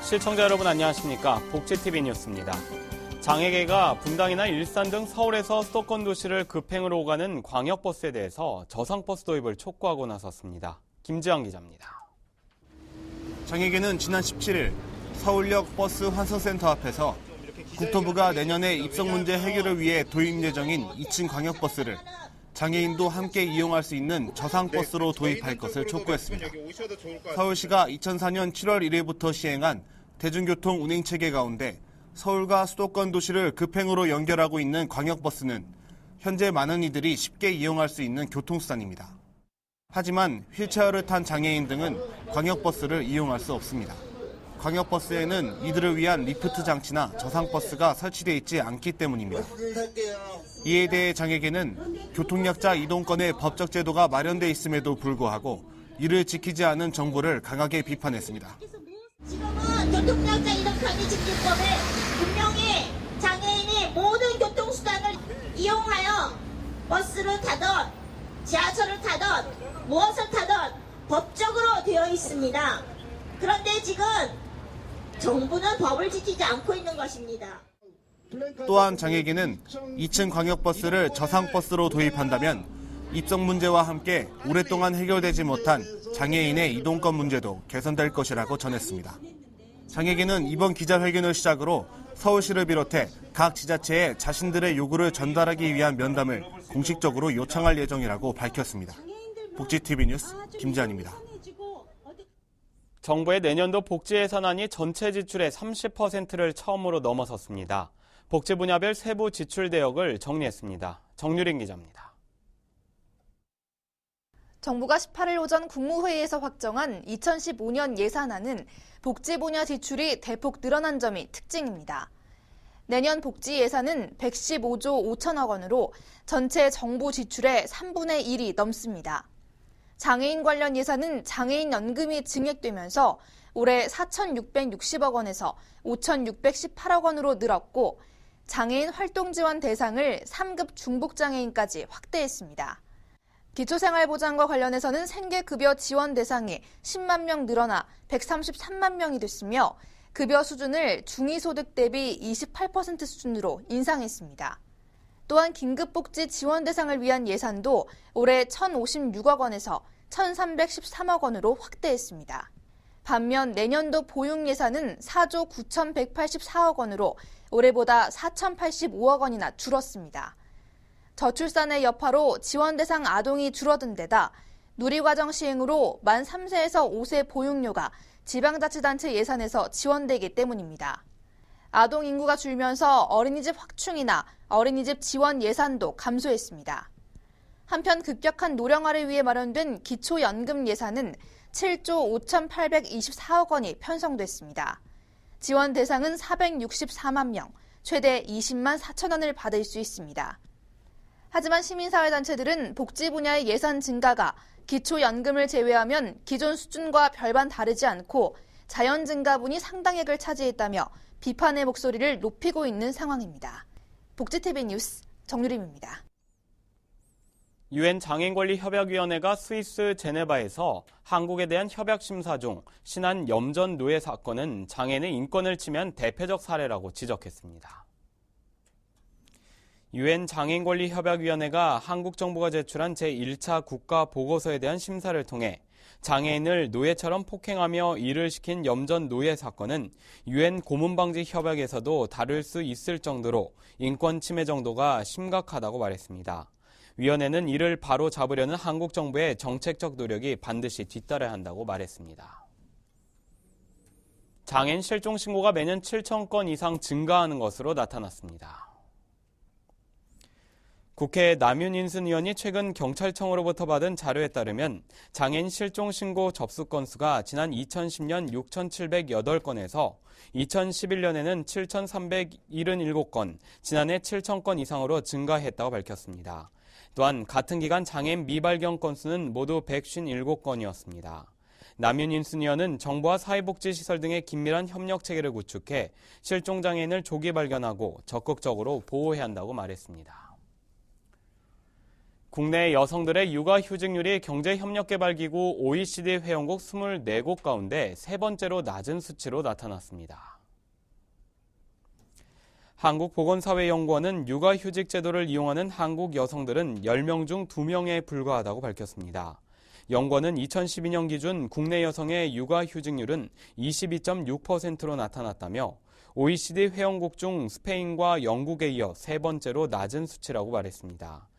시청자 여러분 안녕하십니까? 복지TV 뉴스입니다. 장애계가 분당이나 일산 등 서울에서 수도권 도시를 급행으로 오가는 광역버스에 대해서 저상버스 도입을 촉구하고 나섰습니다. 김지영 기자입니다. 장애계는 지난 17일 서울역 버스 환승센터 앞에서 국토부가 내년에 입성 문제 해결을 위해 도입 예정인 2층 광역버스를 장애인도 함께 이용할 수 있는 저상버스로 도입할 것을 촉구했습니다. 서울시가 2004년 7월 1일부터 시행한 대중교통 운행체계 가운데 서울과 수도권 도시를 급행으로 연결하고 있는 광역버스는 현재 많은 이들이 쉽게 이용할 수 있는 교통수단입니다. 하지만 휠체어를 탄 장애인 등은 광역버스를 이용할 수 없습니다. 광역버스에는 이들을 위한 리프트 장치나 저상버스가 설치되어 있지 않기 때문입니다. 이에 대해 장애계는 교통약자 이동권의 법적 제도가 마련돼 있음에도 불구하고 이를 지키지 않은 정부를 강하게 비판했습니다. 지금은 교통약자 이동 편의집기법에 분명히 장애인이 모든 교통수단을 이용하여 버스를 타던 지하철을 타던 무엇을 타던 법적으로 되어 있습니다. 그런데 지금 정부는 법을 지키지 않고 있는 것입니다. 또한 장애계는 2층 광역버스를 저상버스로 도입한다면 입성 문제와 함께 오랫동안 해결되지 못한 장애인의 이동권 문제도 개선될 것이라고 전했습니다. 장애계는 이번 기자회견을 시작으로 서울시를 비롯해 각 지자체에 자신들의 요구를 전달하기 위한 면담을 공식적으로 요청할 예정이라고 밝혔습니다. 복지TV 뉴스 김지한입니다. 정부의 내년도 복지 예산안이 전체 지출의 30%를 처음으로 넘어섰습니다. 복지 분야별 세부 지출 대역을 정리했습니다. 정유린 기자입니다. 정부가 18일 오전 국무회의에서 확정한 2015년 예산안은 복지 분야 지출이 대폭 늘어난 점이 특징입니다. 내년 복지 예산은 115조 5천억 원으로 전체 정부 지출의 3분의 1이 넘습니다. 장애인 관련 예산은 장애인 연금이 증액되면서 올해 4,660억 원에서 5,618억 원으로 늘었고 장애인 활동 지원 대상을 3급 중복장애인까지 확대했습니다. 기초생활보장과 관련해서는 생계급여 지원 대상이 10만 명 늘어나 133만 명이 됐으며 급여 수준을 중위소득 대비 28% 수준으로 인상했습니다. 또한 긴급복지 지원 대상을 위한 예산도 올해 1,056억 원에서 1,313억 원으로 확대했습니다. 반면 내년도 보육 예산은 4조 9,184억 원으로 올해보다 4,085억 원이나 줄었습니다. 저출산의 여파로 지원 대상 아동이 줄어든 데다 누리과정 시행으로 만 3세에서 5세 보육료가 지방자치단체 예산에서 지원되기 때문입니다. 아동 인구가 줄면서 어린이집 확충이나 어린이집 지원 예산도 감소했습니다. 한편 급격한 노령화를 위해 마련된 기초연금 예산은 7조 5,824억 원이 편성됐습니다. 지원 대상은 464만 명, 최대 20만 4천 원을 받을 수 있습니다. 하지만 시민사회단체들은 복지 분야의 예산 증가가 기초연금을 제외하면 기존 수준과 별반 다르지 않고 자연 증가분이 상당액을 차지했다며 비판의 목소리를 높이고 있는 상황입니다. 복지TV 뉴스 정유림입니다. 유엔 장애인권리협약위원회가 스위스 제네바에서 한국에 대한 협약 심사 중 신안 염전 노예 사건은 장애인의 인권을 침해한 대표적 사례라고 지적했습니다. 유엔 장애인권리협약위원회가 한국 정부가 제출한 제1차 국가 보고서에 대한 심사를 통해 장애인을 노예처럼 폭행하며 일을 시킨 염전 노예 사건은 유엔 고문방지 협약에서도 다룰 수 있을 정도로 인권 침해 정도가 심각하다고 말했습니다. 위원회는 이를 바로 잡으려는 한국 정부의 정책적 노력이 반드시 뒤따라야 한다고 말했습니다. 장애인 실종 신고가 매년 7,000건 이상 증가하는 것으로 나타났습니다. 국회 남윤인순 의원이 최근 경찰청으로부터 받은 자료에 따르면 장애인 실종 신고 접수 건수가 지난 2010년 6,708건에서 2011년에는 7,377건, 지난해 7,000건 이상으로 증가했다고 밝혔습니다. 또한 같은 기간 장애인 미발견 건수는 모두 157건이었습니다. 남윤인순 의원은 정부와 사회복지시설 등의 긴밀한 협력 체계를 구축해 실종장애인을 조기 발견하고 적극적으로 보호해야 한다고 말했습니다. 국내 여성들의 육아휴직률이 경제협력개발기구 OECD 회원국 24곳 가운데 세 번째로 낮은 수치로 나타났습니다. 한국보건사회연구원은 육아휴직 제도를 이용하는 한국 여성들은 10명 중 2명에 불과하다고 밝혔습니다. 연구원은 2012년 기준 국내 여성의 육아휴직률은 22.6%로 나타났다며 OECD 회원국 중 스페인과 영국에 이어 세 번째로 낮은 수치라고 말했습니다.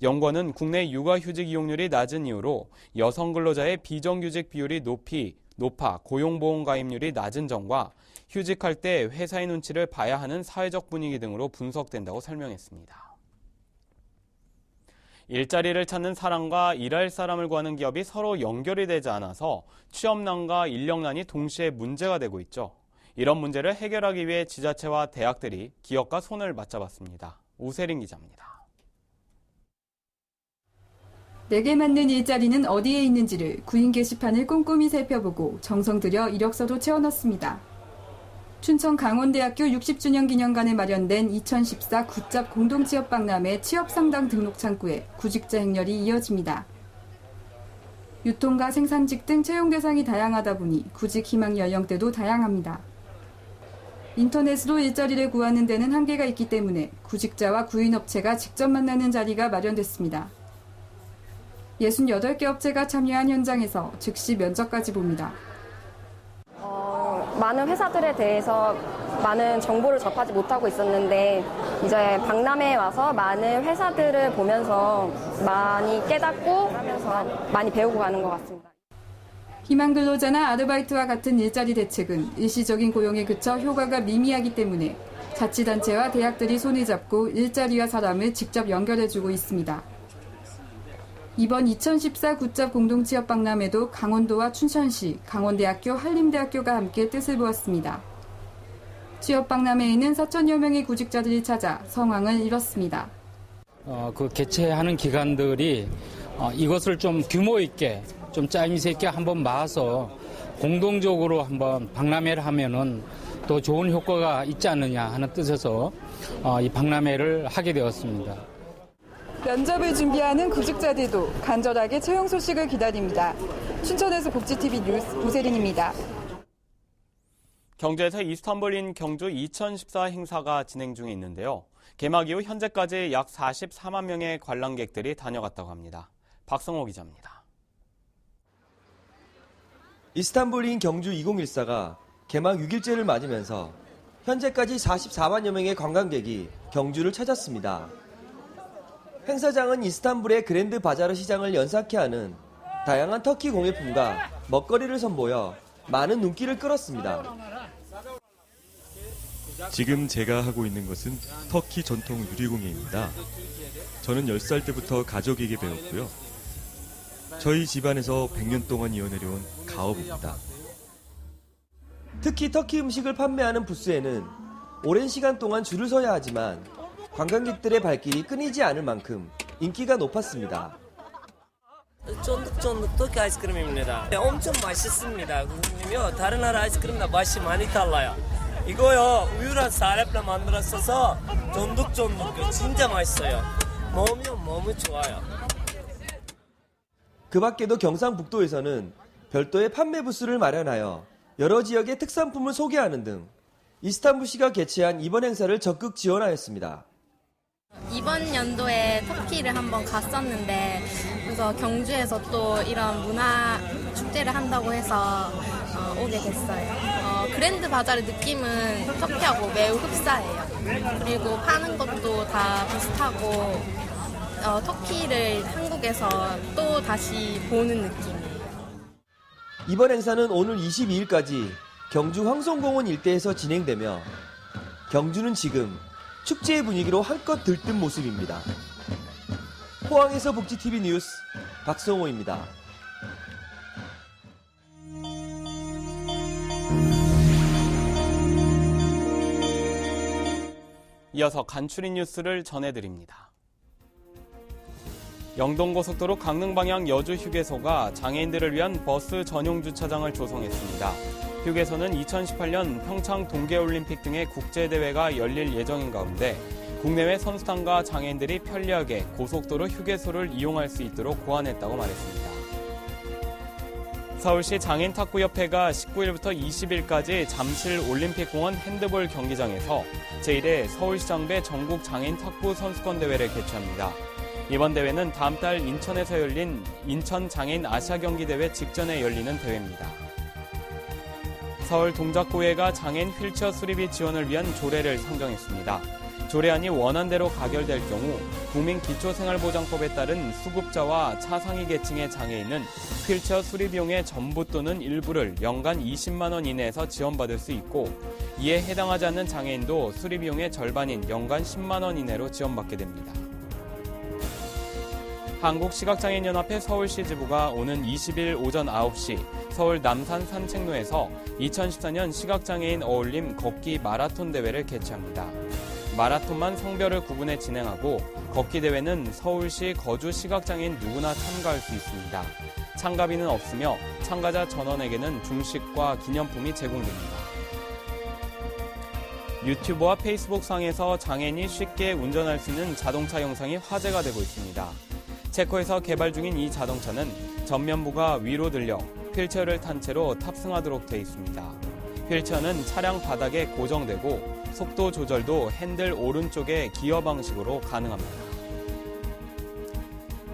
연구원은 국내 육아휴직 이용률이 낮은 이유로 여성 근로자의 비정규직 비율이 높아 고용보험 가입률이 낮은 점과 휴직할 때 회사의 눈치를 봐야 하는 사회적 분위기 등으로 분석된다고 설명했습니다. 일자리를 찾는 사람과 일할 사람을 구하는 기업이 서로 연결이 되지 않아서 취업난과 인력난이 동시에 문제가 되고 있죠. 이런 문제를 해결하기 위해 지자체와 대학들이 기업과 손을 맞잡았습니다. 우세린 기자입니다. 내게 맞는 일자리는 어디에 있는지를 구인 게시판을 꼼꼼히 살펴보고 정성 들여 이력서도 채워넣습니다. 춘천 강원대학교 60주년 기념관에 마련된 2014 굿잡 공동취업박람회 취업상담 등록 창구에 구직자 행렬이 이어집니다. 유통과 생산직 등 채용 대상이 다양하다 보니 구직 희망 연령대도 다양합니다. 인터넷으로 일자리를 구하는 데는 한계가 있기 때문에 구직자와 구인업체가 직접 만나는 자리가 마련됐습니다. 68개 업체가 참여한 현장에서 즉시 면접까지 봅니다. 많은 회사들에 대해서 많은 정보를 접하지 못하고 있었는데 이제 박람회에 와서 많은 회사들을 보면서 많이 깨닫고 하면서 많이 배우고 가는 것 같습니다. 희망 근로자나 아르바이트와 같은 일자리 대책은 일시적인 고용에 그쳐 효과가 미미하기 때문에 자치단체와 대학들이 손을 잡고 일자리와 사람을 직접 연결해주고 있습니다. 이번 2014 굿잡 공동취업박람회도 강원도와 춘천시, 강원대학교, 한림대학교가 함께 뜻을 보았습니다. 취업박람회에는 4천여 명의 구직자들이 찾아 성황을 이뤘습니다. 그 개최하는 기관들이 이것을 좀 규모 있게, 좀 짜임새 있게 한번 모아서 공동적으로 한번 박람회를 하면은 또 좋은 효과가 있지 않느냐 하는 뜻에서 이 박람회를 하게 되었습니다. 면접을 준비하는 구직자들도 간절하게 채용 소식을 기다립니다. 춘천에서 복지TV 뉴스 우세린입니다. 경주에서 이스탄불인 경주 2014 행사가 진행 중에 있는데요. 개막 이후 현재까지 약 44만 명의 관람객들이 다녀갔다고 합니다. 박성호 기자입니다. 이스탄불인 경주 2014가 개막 6일째를 맞으면서 현재까지 44만여 명의 관광객이 경주를 찾았습니다. 행사장은 이스탄불의 그랜드 바자르 시장을 연상케 하는 다양한 터키 공예품과 먹거리를 선보여 많은 눈길을 끌었습니다. 지금 제가 하고 있는 것은 터키 전통 유리공예입니다. 저는 10살 때부터 가족에게 배웠고요. 저희 집안에서 100년 동안 이어내려온 가업입니다. 특히 터키 음식을 판매하는 부스에는 오랜 시간 동안 줄을 서야 하지만 관광객들의 발길이 끊이지 않을 만큼 인기가 높았습니다. 쫀득쫀득 터키 아이스크림입니다. 엄청 맛있습니다. 고객님요, 다른 나라 아이스크림보다 맛이 많이 달라요. 이거요, 우유랑 쌀을 만들었어서 쫀득쫀득 진짜 맛있어요. 먹으면 너무 좋아요. 그 밖에도 경상북도에서는 별도의 판매 부스를 마련하여 여러 지역의 특산품을 소개하는 등 이스탄불시가 개최한 이번 행사를 적극 지원하였습니다. 이번 연도에 터키를 한번 갔었는데 그래서 경주에서 또 이런 문화 축제를 한다고 해서 오게 됐어요. 그랜드 바자르 느낌은 터키하고 매우 흡사해요. 그리고 파는 것도 다 비슷하고 터키를 한국에서 또 다시 보는 느낌이에요. 이번 행사는 오늘 22일까지 경주 황송공원 일대에서 진행되며 경주는 지금 축제의 분위기로 한껏 들뜬 모습입니다. 포항에서 복지TV 뉴스 박성호입니다. 이어서 간추린 뉴스를 전해드립니다. 영동고속도로 강릉 방향 여주 휴게소가 장애인들을 위한 버스 전용 주차장을 조성했습니다. 휴게소는 2018년 평창 동계올림픽 등의 국제대회가 열릴 예정인 가운데 국내외 선수단과 장애인들이 편리하게 고속도로 휴게소를 이용할 수 있도록 고안했다고 말했습니다. 서울시 장애인탁구협회가 19일부터 20일까지 잠실 올림픽공원 핸드볼 경기장에서 제1회 서울시장배 전국 장애인 탁구 선수권 대회를 개최합니다. 이번 대회는 다음 달 인천에서 열린 인천 장애인 아시아 경기 대회 직전에 열리는 대회입니다. 서울 동작구회가 장애인 휠체어 수리비 지원을 위한 조례를 상정했습니다. 조례안이 원안대로 가결될 경우 국민기초생활보장법에 따른 수급자와 차상위 계층의 장애인은 휠체어 수리 비용의 전부 또는 일부를 연간 20만 원 이내에서 지원받을 수 있고 이에 해당하지 않는 장애인도 수리 비용의 절반인 연간 10만 원 이내로 지원받게 됩니다. 한국시각장애인연합회 서울시 지부가 오는 20일 오전 9시 서울 남산 산책로에서 2014년 시각장애인 어울림 걷기 마라톤 대회를 개최합니다. 마라톤만 성별을 구분해 진행하고 걷기 대회는 서울시 거주 시각장애인 누구나 참가할 수 있습니다. 참가비는 없으며 참가자 전원에게는 중식과 기념품이 제공됩니다. 유튜브와 페이스북 상에서 장애인이 쉽게 운전할 수 있는 자동차 영상이 화제가 되고 있습니다. 체코에서 개발 중인 이 자동차는 전면부가 위로 들려 휠체어를 탄 채로 탑승하도록 되어 있습니다. 휠체어는 차량 바닥에 고정되고 속도 조절도 핸들 오른쪽의 기어 방식으로 가능합니다.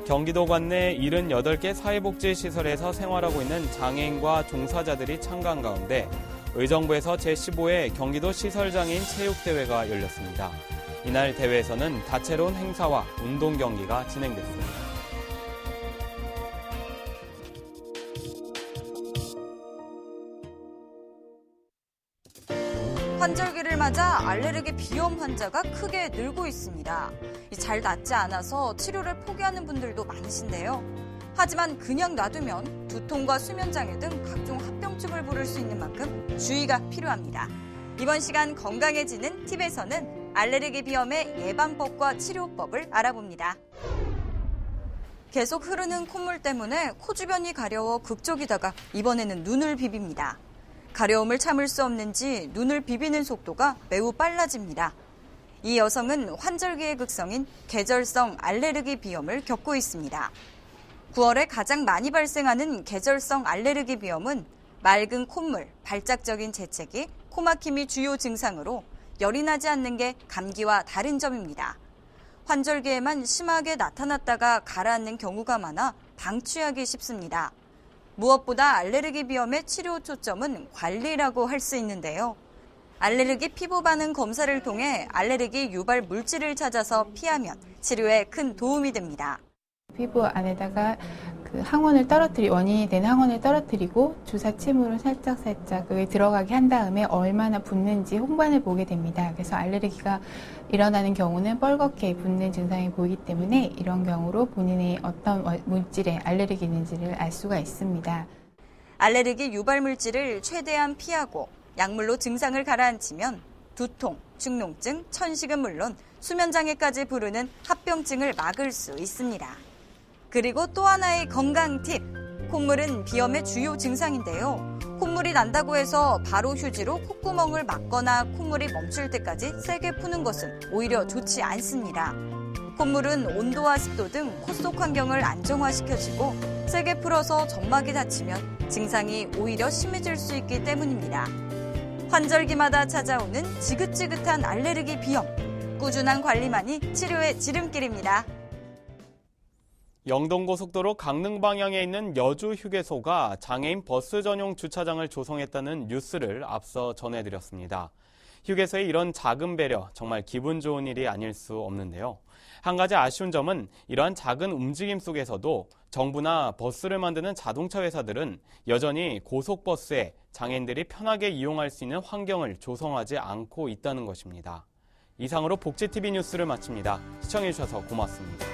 경기도 관내 78개 사회복지시설에서 생활하고 있는 장애인과 종사자들이 참가한 가운데 의정부에서 제15회 경기도 시설장애인 체육대회가 열렸습니다. 이날 대회에서는 다채로운 행사와 운동 경기가 진행됐습니다. 환절기를 맞아 알레르기 비염 환자가 크게 늘고 있습니다. 잘 낫지 않아서 치료를 포기하는 분들도 많으신데요. 하지만 그냥 놔두면 두통과 수면장애 등 각종 합병증을 부를 수 있는 만큼 주의가 필요합니다. 이번 시간 건강해지는 팁에서는 알레르기 비염의 예방법과 치료법을 알아봅니다. 계속 흐르는 콧물 때문에 코 주변이 가려워 극적이다가 이번에는 눈을 비빕니다. 가려움을 참을 수 없는지 눈을 비비는 속도가 매우 빨라집니다. 이 여성은 환절기의 극성인 계절성 알레르기 비염을 겪고 있습니다. 9월에 가장 많이 발생하는 계절성 알레르기 비염은 맑은 콧물, 발작적인 재채기, 코막힘이 주요 증상으로 열이 나지 않는 게 감기와 다른 점입니다. 환절기에만 심하게 나타났다가 가라앉는 경우가 많아 방치하기 쉽습니다. 무엇보다 알레르기 비염의 치료 초점은 관리라고 할 수 있는데요. 알레르기 피부 반응 검사를 통해 알레르기 유발 물질을 찾아서 피하면 치료에 큰 도움이 됩니다. 피부 안에다가 원인이 되는 항원을 떨어뜨리고 주사 침으로 살짝 들어가게 한 다음에 얼마나 붓는지 홍반을 보게 됩니다. 그래서 알레르기가 일어나는 경우는 뻘겋게 붓는 증상이 보이기 때문에 이런 경우로 본인의 어떤 물질에 알레르기 있는지를 알 수가 있습니다. 알레르기 유발 물질을 최대한 피하고 약물로 증상을 가라앉히면 두통, 축농증, 천식은 물론 수면장애까지 부르는 합병증을 막을 수 있습니다. 그리고 또 하나의 건강 팁. 콧물은 비염의 주요 증상인데요. 콧물이 난다고 해서 바로 휴지로 콧구멍을 막거나 콧물이 멈출 때까지 세게 푸는 것은 오히려 좋지 않습니다. 콧물은 온도와 습도 등 코 속 환경을 안정화시켜주고 세게 풀어서 점막이 다치면 증상이 오히려 심해질 수 있기 때문입니다. 환절기마다 찾아오는 지긋지긋한 알레르기 비염. 꾸준한 관리만이 치료의 지름길입니다. 영동고속도로 강릉 방향에 있는 여주 휴게소가 장애인 버스 전용 주차장을 조성했다는 뉴스를 앞서 전해드렸습니다. 휴게소의 이런 작은 배려, 정말 기분 좋은 일이 아닐 수 없는데요. 한 가지 아쉬운 점은 이러한 작은 움직임 속에서도 정부나 버스를 만드는 자동차 회사들은 여전히 고속버스에 장애인들이 편하게 이용할 수 있는 환경을 조성하지 않고 있다는 것입니다. 이상으로 복지TV 뉴스를 마칩니다. 시청해주셔서 고맙습니다.